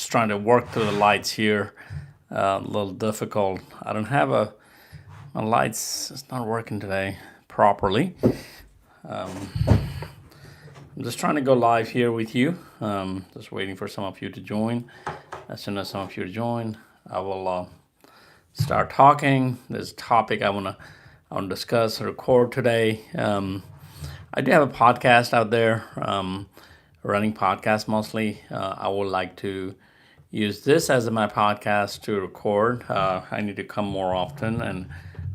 Just trying to work through the lights here. A little difficult. I don't have my lights. It's not working today properly. I'm just trying to go live here with you. Just waiting for some of you to join. As soon as some of you join, I will start talking. There's a topic I want to discuss, record today. I do have a podcast out there, running podcast mostly. I would like to use this as my podcast to record. I need to come more often and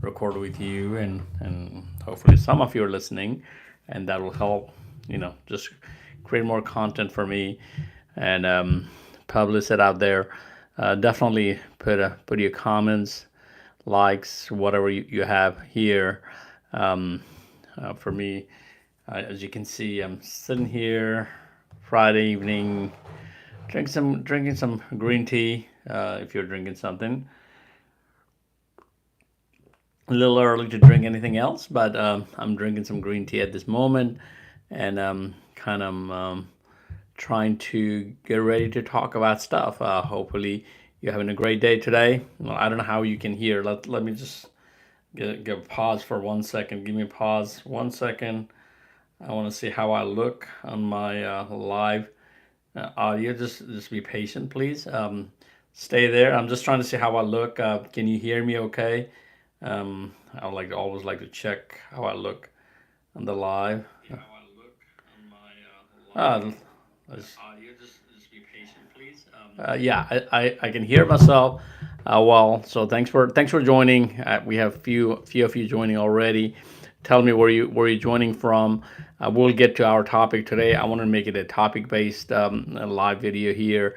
record with you, and hopefully some of you are listening, and that will help, just create more content for me and publish it out there. Definitely put your comments, likes, whatever you have here. For me, as you can see, I'm sitting here Friday evening, drinking some green tea. If you're drinking something, a little early to drink anything else, but I'm drinking some green tea at this moment, and kind of trying to get ready to talk about stuff. Hopefully, you're having a great day today. Well, I don't know how you can hear. Let me just give a pause for 1 second. Give me a pause 1 second. I want to see how I look on my live audio. Just be patient, please. Stay there. I'm just trying to see how I look. Can you hear me okay? I would always like to check how I look on the live. Uh, just be patient, please. Yeah, I can hear myself well. So thanks for joining. We have few of you joining already. Tell me where you're joining from. We'll get to our topic today. I want to make it a topic based live video here.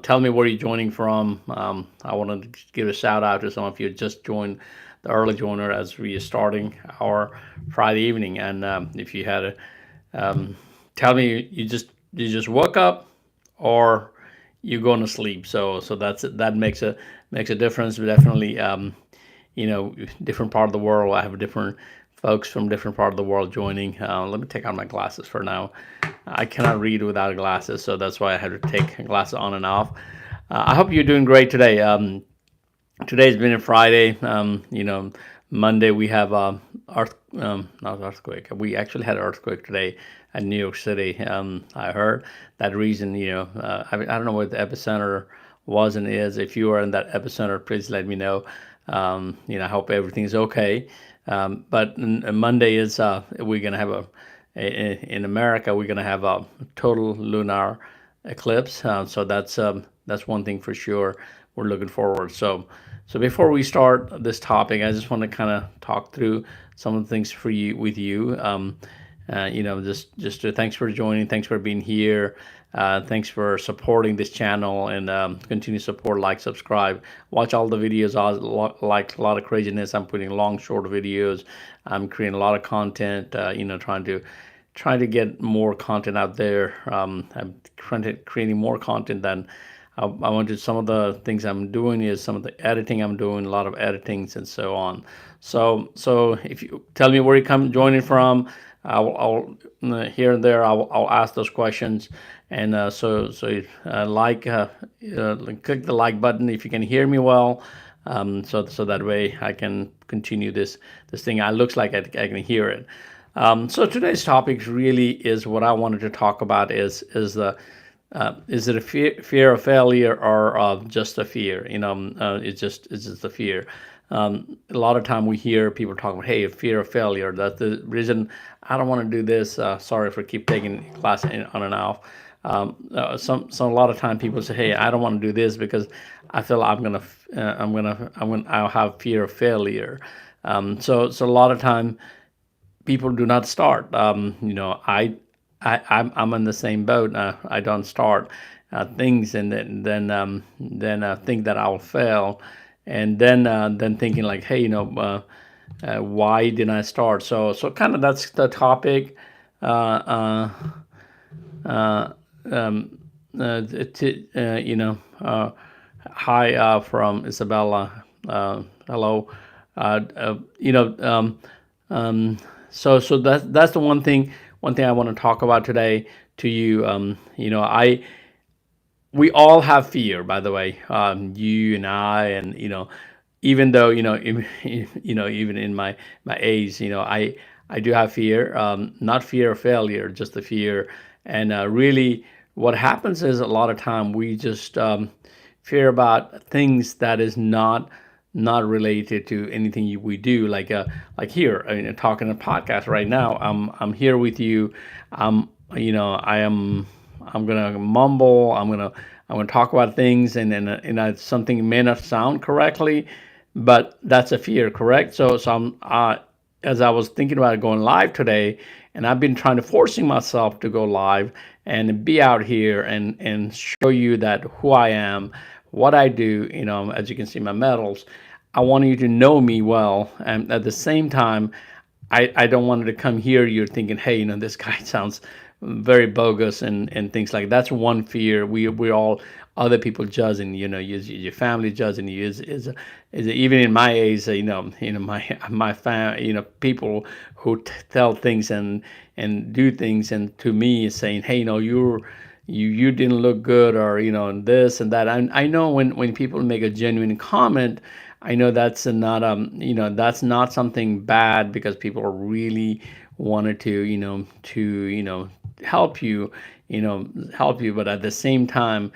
Tell me where you're joining from. I want to give a shout out to some of you who just joined, the early joiner, as we are starting our Friday evening. And if you had a tell me you just woke up or you're going to sleep. So that makes a difference. But definitely, different part of the world. I have different folks from different part of the world joining. Let me take out my glasses for now. I cannot read without glasses, so that's why I had to take glasses on and off. I hope you're doing great today. Today's been a Friday. Monday we have not earthquake. We actually had an earthquake today in New York City. I heard that reason. I don't know what the epicenter was and is. If you are in that epicenter, please let me know. I hope everything's okay. But Monday is we're gonna have in America we're gonna have a total lunar eclipse. So that's one thing for sure. We're looking forward. So before we start this topic, I just want to kind of talk through some of the things for you with you. Just thanks for joining, thanks for being here, thanks for supporting this channel, and continue to support, like, subscribe, watch all the videos. I like a lot of craziness. I'm putting long, short videos. I'm creating a lot of content. Trying to get more content out there. I'm creating more content than I wanted. Some of the things I'm doing is some of the editing I'm doing, a lot of editings and so on. So if you tell me where you come joining from, I'll here and there I'll ask those questions, and click the like button if you can hear me well, so that way I can continue this thing. It looks like I can hear it. So today's topic really is what I wanted to talk about is it a fear of failure or just a fear? It's just a fear. A lot of time we hear people talk about, hey, a fear of failure. That's the reason I don't want to do this. Sorry for keep taking class on and off. A lot of time people say, hey, I don't want to do this because I feel I'll have fear of failure. So a lot of time people do not start. I'm in the same boat. I don't start things, and then think that I'll fail, and then thinking like, hey, why didn't I start? So kind of that's the topic. Uh, uh, um, Hi from Isabella. Hello. Uh, uh, you know. So that's the one thing I want to talk about today to you. we all have fear, by the way. You and I, and even though even in my age, I do have fear. Not fear of failure, just the fear. And really, what happens is a lot of time we just fear about things that is not related to anything we do. Like here, I mean, talking a podcast right now. I'm here with you. I am. I'm gonna mumble. I'm gonna talk about things, and something may not sound correctly, but that's a fear, correct? So as I was thinking about going live today, and I've been trying to forcing myself to go live and be out here and show you that who I am, what I do. As you can see, my medals. I want you to know me well, and at the same time, I don't want to come here. You're thinking, hey, this guy sounds very bogus and things like that. That's one fear. We all other people judging. Your family judging you is even in my age. My fam. People who tell things and do things, and to me is saying, hey, you didn't look good, or this and that. I know when people make a genuine comment, I know that's not something bad, because people really wanted to help you, but at the same time,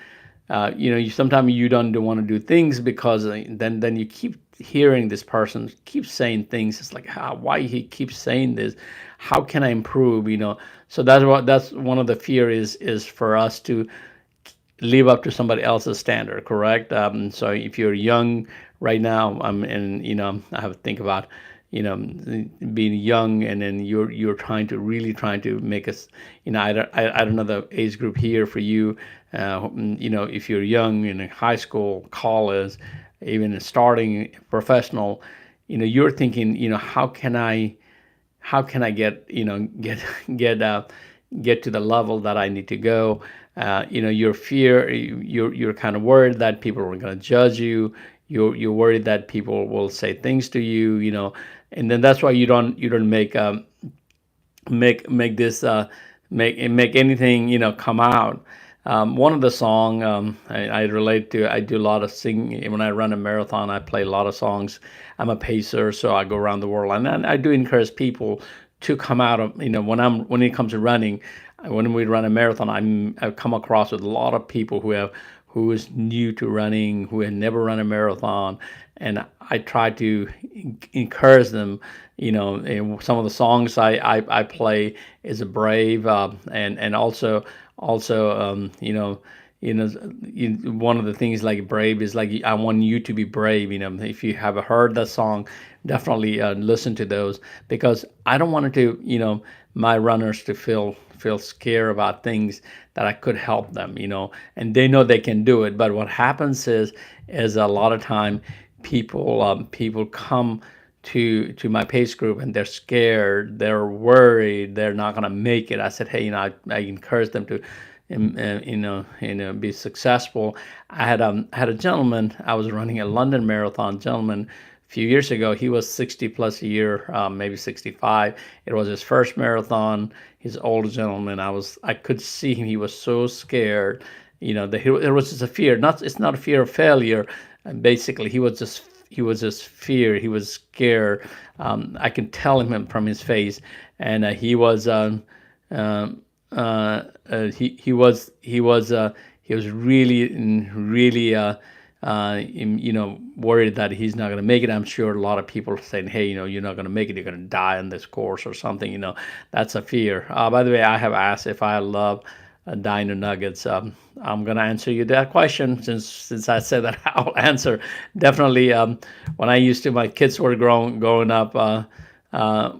you sometimes you don't want to do things, because then you keep hearing this person keep saying things. It's like, why he keeps saying this? How can I improve? So that's one of the fear is for us to live up to somebody else's standard, correct? So if you're young right now, and I have to think about, being young, and then you're trying to make us, I don't know the age group here for you. If you're young in high school, college, even starting professional, you're thinking, how can I get to the level that I need to go? Your fear, you're kind of worried that people are going to judge you. You're worried that people will say things to you. And then that's why you don't make this make anything come out. One of the song, I relate to. I do a lot of singing when I run a marathon. I play a lot of songs. I'm a pacer, so I go around the world, and then I do encourage people to come out of, when it comes to running. When we run a marathon, I've come across with a lot of people who is new to running, who had never run a marathon, and I try to encourage them. And some of the songs I play is a brave, and also one of the things like brave is like, I want you to be brave. If you have heard that song, definitely listen to those, because I don't want to my runners to feel scared about things that I could help them. And they know they can do it. But what happens is a lot of time people come to my pace group, and they're scared, they're worried, they're not going to make it. I said, hey, I encourage them to be successful. I had a gentleman. I was running a London marathon gentleman a few years ago. He was 60 plus a year, maybe 65. It was his first marathon. He's an older gentleman. I could see him. He was so scared. There was just a fear. It's not a fear of failure. And basically, he was just fear. He was scared. I can tell him from his face, and uh, he was really worried that he's not going to make it. I'm sure a lot of people are saying, hey, you're not going to make it, you're going to die on this course or something. That's a fear. By the way, I have asked if I love dino nuggets. I'm going to answer you that question, since I said that. I'll answer definitely. When my kids were growing up, uh, uh,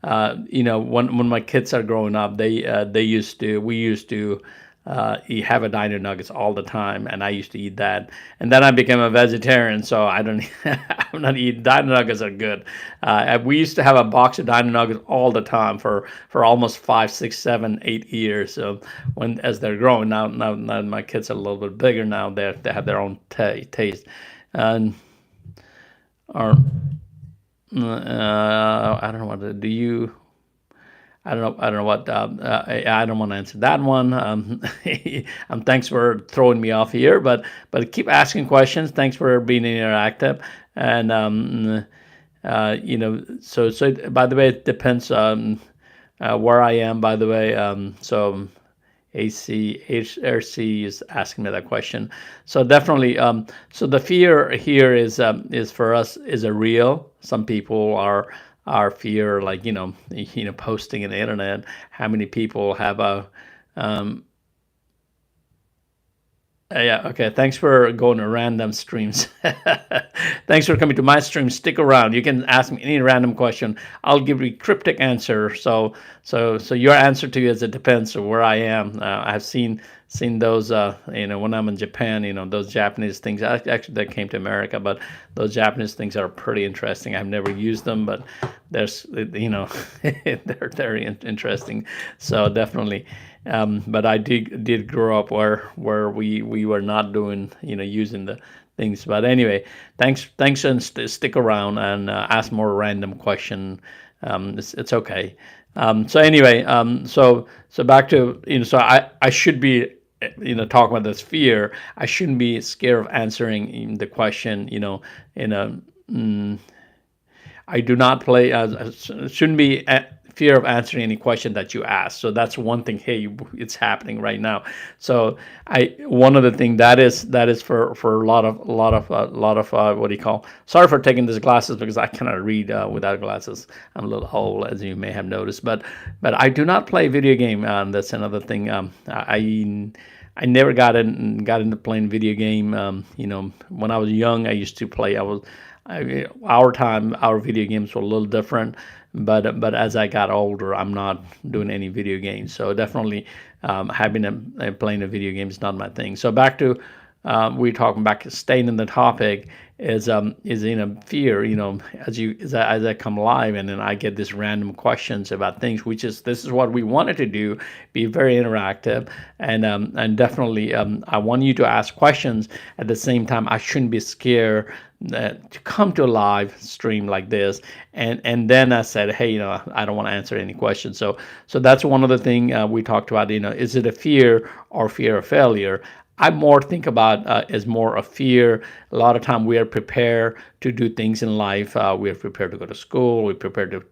when my kids are growing up, we used to have a dino nuggets all the time, and I used to eat that. And then I became a vegetarian, so I don't. I'm not eating dino nuggets are good. We used to have a box of dino nuggets all the time for almost 5, 6, 7, 8 years. So as they're growing now my kids are a little bit bigger now. They have their own taste, and or I don't know what do you. I don't know what. I don't want to answer that one. Thanks for throwing me off here, but keep asking questions. Thanks for being interactive, and So by the way, it depends on where I am. By the way, so ACHRC is asking me that question. So definitely, so the fear here is for us is a real. Some people are fear like posting on the internet. How many people have a um, yeah, okay. Thanks for going to random streams. Thanks for coming to my stream. Stick around. You can ask me any random question. I'll give you cryptic answer. So your answer to you is it depends on where I am. I've seen those. When I'm in Japan, those Japanese things. Actually, that came to America, but those Japanese things are pretty interesting. I've never used them, but there's they're interesting. So definitely. But I did grow up where we were not doing using the things. But anyway, thanks and stick around and ask more random question. It's okay. So anyway, so back to so I should be talking about this fear. I shouldn't be scared of answering the question. In a I do not play. Shouldn't be fear of answering any question that you ask. So that's one thing. Hey, it's happening right now. So one of the thing that is for a lot of what do you call? Sorry for taking these glasses because I cannot read without glasses. I'm a little old, as you may have noticed. But I do not play video game. That's another thing. I never got into playing video game. When I was young, I used to play. Our video games were a little different, but as I got older, I'm not doing any video games. So definitely, playing a video game is not my thing. So back to we're talking back, staying in the topic is fear. As I come live and then I get these random questions about things, which is this is what we wanted to do, be very interactive, and definitely I want you to ask questions. At the same time, I shouldn't be scared to come to a live stream like this, and then I said, hey, I don't want to answer any questions. So that's one of the thing we talked about. Is it a fear or fear of failure? I more think about as more a fear. A lot of time we are prepared to do things in life. We are prepared to go to school. We're prepared to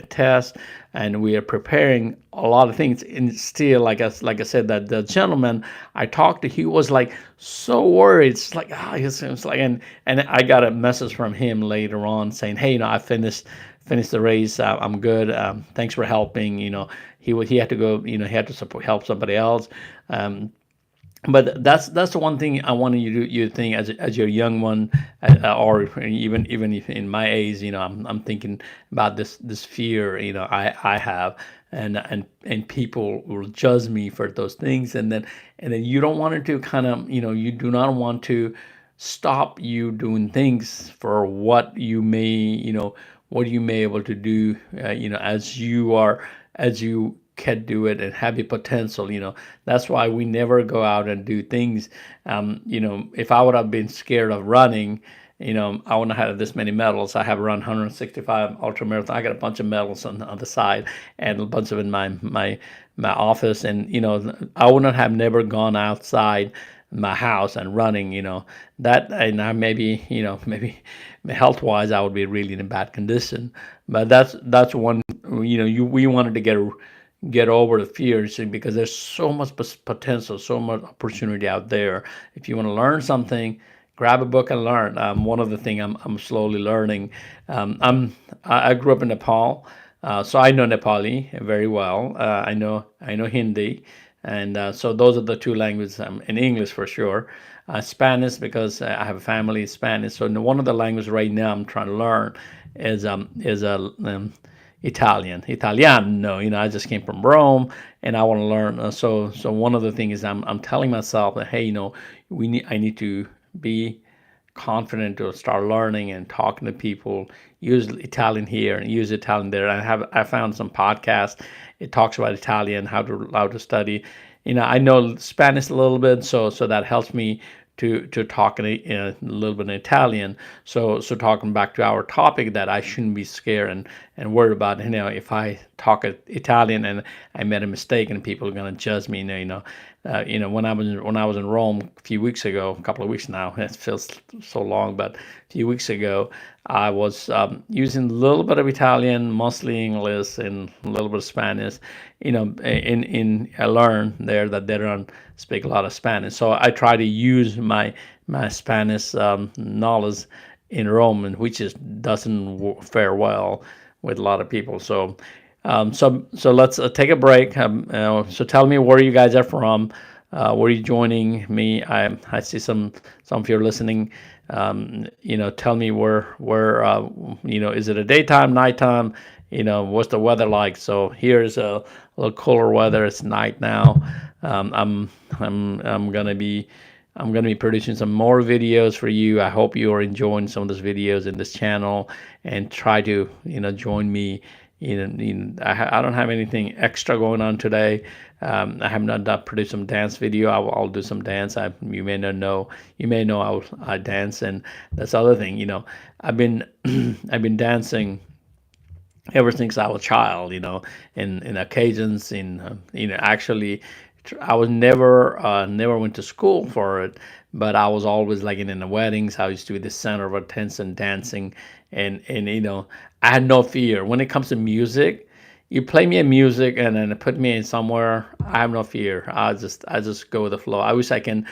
test, and we are preparing a lot of things. And still, like I said, that the gentleman I talked to, he was like so worried. It's like it's like, and I got a message from him later on saying, hey, I finished the race. I'm good. Thanks for helping. He had to go. He had to help somebody else. But that's the one thing I wanted you to think as your young one, or even if in my age, I'm thinking about this fear, I have, and people will judge me for those things, and then you don't want it to kind of, you do not want to stop you doing things for what you may, what you may able to do, as you can do it and have the potential. That's why we never go out and do things. If I would have been scared of running, I wouldn't have had this many medals. I have run 165 ultra marathon. I got a bunch of medals on the side and a bunch of in my office. And I wouldn't have never gone outside my house and running. That, and I maybe health wise I would be really in a bad condition. But that's one. We wanted to get over the fears, because there's so much potential, so much opportunity out there. If you want to learn something, grab a book and learn. One of the things I'm slowly learning. I grew up in Nepal, so I know Nepali very well. I know Hindi, and so those are the two languages. In English for sure. Spanish, because I have a family Spanish. So one of the languages right now I'm trying to learn is Italian. Italiano. I just came from Rome, and I want to learn. So one of the things is I'm telling myself that, hey, I need to be confident to start learning and talking to people. Use Italian here and use Italian there. I found some podcasts. It talks about Italian, how to study. I know Spanish a little bit, so that helps me to talk in a little bit in Italian. So talking back to our topic, that I shouldn't be scared and worried about, if I talk Italian and I made a mistake and people are gonna judge me. When I was in Rome a few weeks ago, a couple of weeks now, it feels so long, but a few weeks ago, I was using a little bit of Italian, mostly English, and a little bit of Spanish. I learned there that they don't speak a lot of Spanish, so I try to use my Spanish knowledge in Rome, and which is doesn't fare well with a lot of people. So let's take a break. So tell me where you guys are from. Where are you joining me? I see some of you are listening. Tell me where is it a daytime, nighttime? What's the weather like? So here's a little cooler weather. It's night now. I'm gonna be producing some more videos for you. I hope you are enjoying some of those videos in this channel, and try to join me. I don't have anything extra going on today. I have not produced some dance video. I'll do some dance. You may not know. You may know I dance, and that's the other thing. I've been I've been dancing ever since I was a child. In occasions. Actually, I was never went to school for it, but I was always like in the weddings. I used to be the center of attention dancing, and I had no fear when it comes to music. You play me a music and then put me in somewhere, I have no fear. I just go with the flow. I wish I can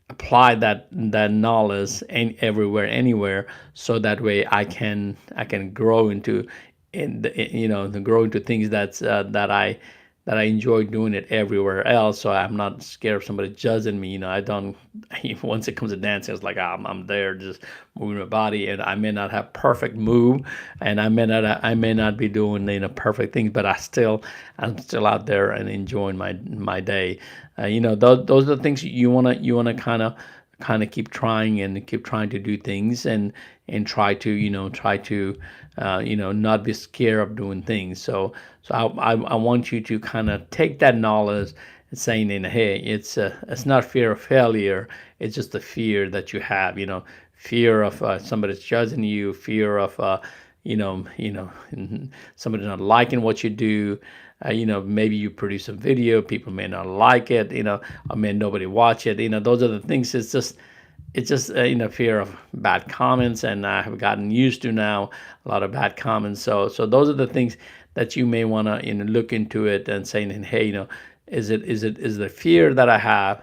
apply that knowledge everywhere, anywhere, so that way I can grow into grow into things that I enjoy doing it everywhere else. So I'm not scared of somebody judging me. I don't. Once it comes to dancing, it's like I'm there just moving my body, and I may not have perfect move, and I may not be doing perfect things, but I'm still out there and enjoying my day. Those are the things you wanna kind of keep trying and keep trying to do things, and try to not be scared of doing things. So I want you to kind of take that knowledge and saying, hey, it's not fear of failure. It's just the fear that you have. Fear of somebody's judging you, fear of somebody not liking what you do. Maybe you produce a video, people may not like it. Or may nobody watch it. Those are the things. It's just fear of bad comments, and I have gotten used to now a lot of bad comments. So those are the things that you may want to look into it and saying, hey, is the fear that I have,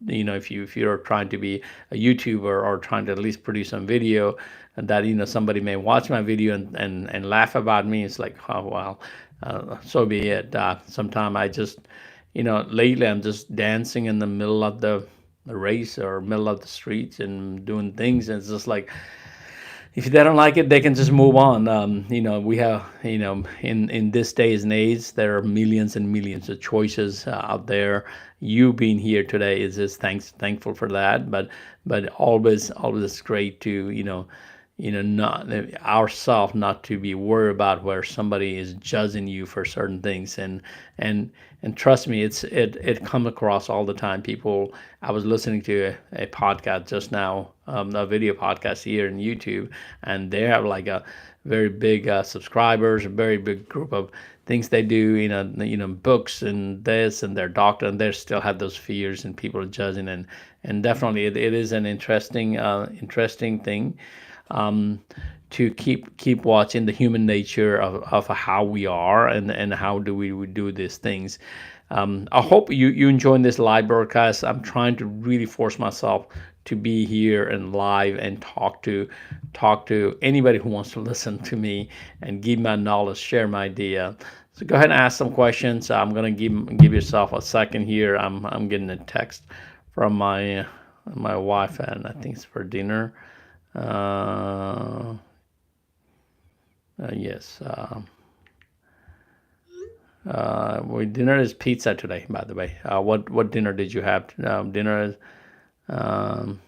if you're trying to be a YouTuber or trying to at least produce some video, and that somebody may watch my video and laugh about me. It's like, oh well, so be it. Sometime I just lately I'm just dancing in the middle of the race or middle of the streets and doing things, and it's just like, if they don't like it, they can just move on. We have, in this days and age, there are millions and millions of choices out there. You being here today is just thankful for that, but always great to not ourselves, not to be worried about where somebody is judging you for certain things. And trust me, it comes across all the time. People, I was listening to a podcast just now, a video podcast here in YouTube, and they have like a very big subscribers, a very big group of things they do, books and this and their doctor, and they still have those fears and people are judging, and definitely it is an interesting thing, to keep watching the human nature of how we are, and how do we do these things. I hope you enjoying this live broadcast. I'm trying to really force myself to be here and live and talk to anybody who wants to listen to me and give my knowledge, share my idea. So go ahead and ask some questions. I'm gonna give yourself a second here. I'm getting a text from my wife, and I think it's for dinner. Yes. Dinner is pizza today, by the way. What dinner did you have? Dinner is. Um,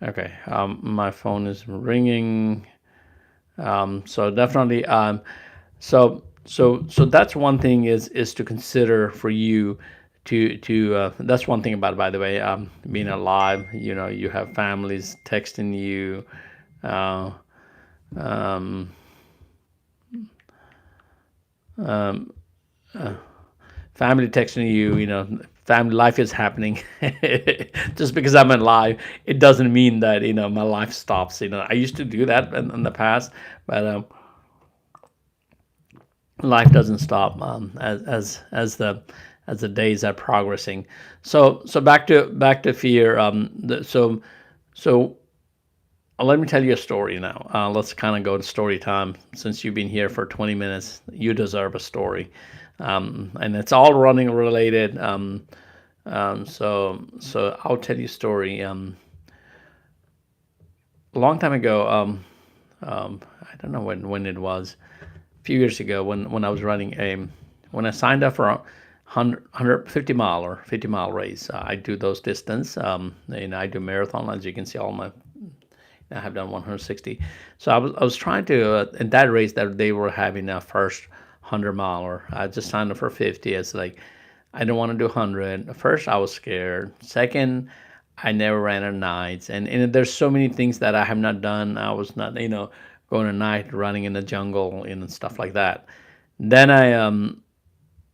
okay. My phone is ringing. So definitely. So that's one thing is to consider for you That's one thing about, by the way, being alive. You have families texting you, uh, um, um, uh, family texting you. Family life is happening. Just because I'm alive, it doesn't mean that my life stops. I used to do that in the past, but life doesn't stop, as the days are progressing. So back to fear. So let me tell you a story now. Let's kind of go to story time. Since you've been here for 20 minutes, you deserve a story, and it's all running related. So I'll tell you a story. A long time ago, I don't know when it was, a few years ago, when I was running when I signed up for a 150 mile or 50-mile race. I do those distance, and I do marathon. As you can see, I have done 160. So I was trying to, in that race that they were having a first 100 miler. I just signed up for 50. It's like I don't want to do 100. First, I was scared. Second, I never ran at nights, and there's so many things that I have not done. I was not, going at night, running in the jungle, and stuff like that. Then I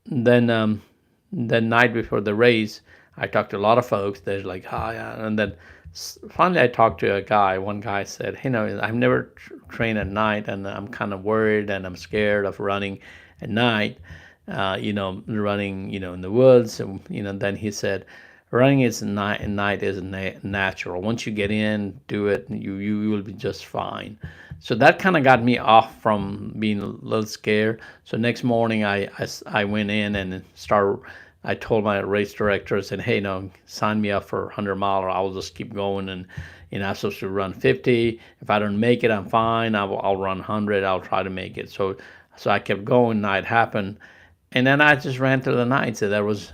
then the night before the race, I talked to a lot of folks. They're like, "Oh yeah," and then finally I talked to a guy. One guy said, "Hey, no, I've never trained at night, and I'm kind of worried, and I'm scared of running at night. Running, in the woods." And then he said, "Running is night, and night is natural. Once you get in, do it, you will be just fine." So that kind of got me off from being a little scared. So next morning, I went in and started. I told my race director, I said, "Hey, no, sign me up for 100 mile, or I'll just keep going." And I'm supposed to run 50. If I don't make it, I'm fine. I'll run 100. I'll try to make it. So I kept going. Night happened, and then I just ran through the night. So there was,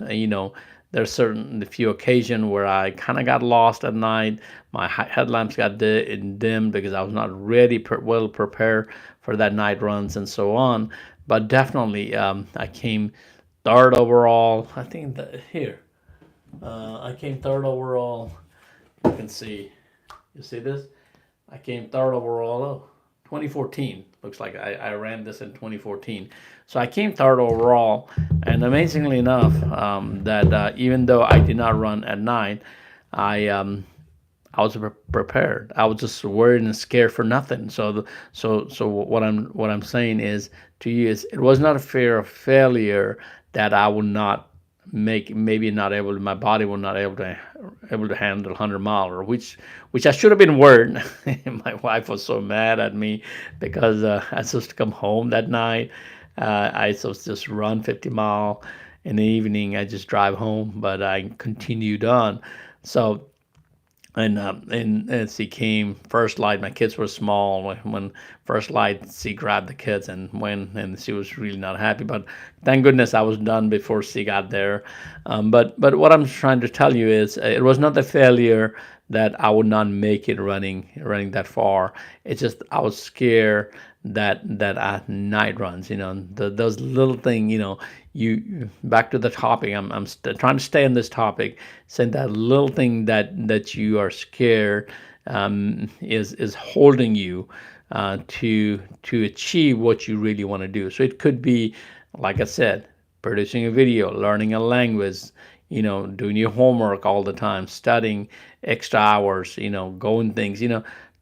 there's certain few occasions where I kind of got lost at night. My headlamps got dimmed because I was not ready, well prepared for that night runs and so on. But definitely, I came third overall. I think that here, I came third overall. You can see, you see this? I came third overall. Oh, 2014. Looks like I ran this in 2014. So I came third overall. And amazingly enough, that even though I did not run at night, I was prepared. I was just worried and scared for nothing. So what I'm saying is to you is it was not a fear of failure that I would not make, maybe not able to, my body was not able to handle 100 mile, or which I should have been worried. My wife was so mad at me because I was supposed to come home that night. I supposed to just run 50 mile in the evening. I just drive home, but I continued on. So and as he came first light, my kids were small when first light she grabbed the kids and went, and she was really not happy, but thank goodness I was done before she got there. But what I'm trying to tell you is it was not the failure that I would not make it running that far. It's just I was scared that at night runs, those little thing, you back to the topic. I'm trying to stay on this topic, saying that little thing that you are scared, is holding you to achieve what you really want to do. So it could be, like I said, producing a video, learning a language, doing your homework all the time, studying extra hours, going things,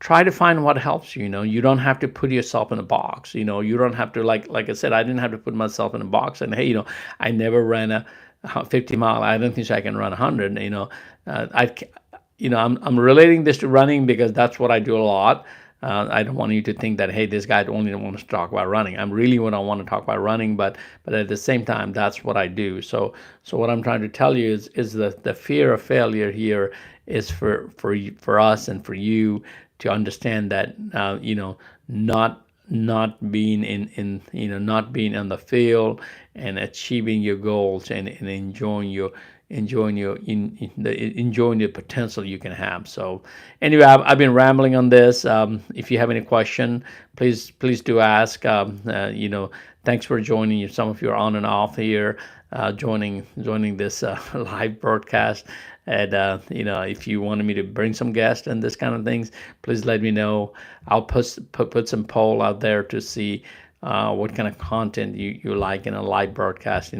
try to find what helps you. You don't have to put yourself in a box. You don't have to, like I said, I didn't have to put myself in a box and, hey, I never ran a 50 mile. I don't think I can run 100. I I'm relating this to running because that's what I do a lot. I don't want you to think that, hey, this guy only wants to talk about running. I'm really what I want to talk about running, but at the same time, that's what I do. So what I'm trying to tell you is that the fear of failure here is for us and for you to understand that, not being in not being on the field and achieving your goals and enjoying the potential you can have. So anyway, I've been rambling on this. If you have any question, please do ask. Thanks for joining. Some of you are on and off here. joining this live broadcast. And if you wanted me to bring some guests and this kind of things, please let me know. I'll put some poll out there to see what kind of content you like in a live broadcast.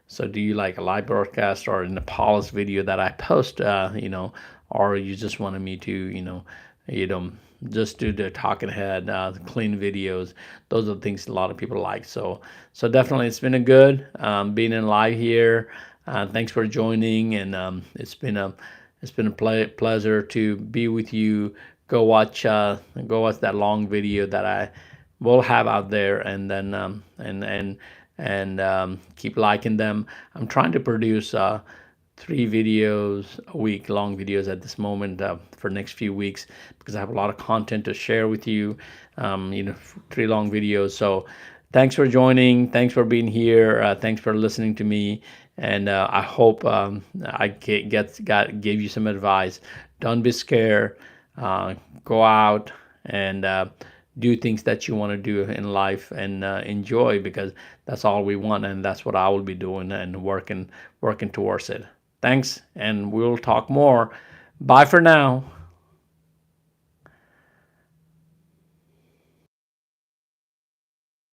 So do you like a live broadcast or in a polished video that I post? Or you just wanted me to you know just do the talking head, clean videos. Those are the things a lot of people like. So definitely, it's been a good being in live here. Thanks for joining, and it's been a pleasure to be with you. Go watch that long video that I will have out there, and then keep liking them. I'm trying to produce 3 videos a week, long videos at this moment, for next few weeks, because I have a lot of content to share with you. 3 long videos. So thanks for joining. Thanks for being here. Thanks for listening to me. And I hope I gave you some advice. Don't be scared. Go out and do things that you want to do in life, and enjoy, because that's all we want, and that's what I will be doing and working towards it. Thanks, and we'll talk more. Bye for now.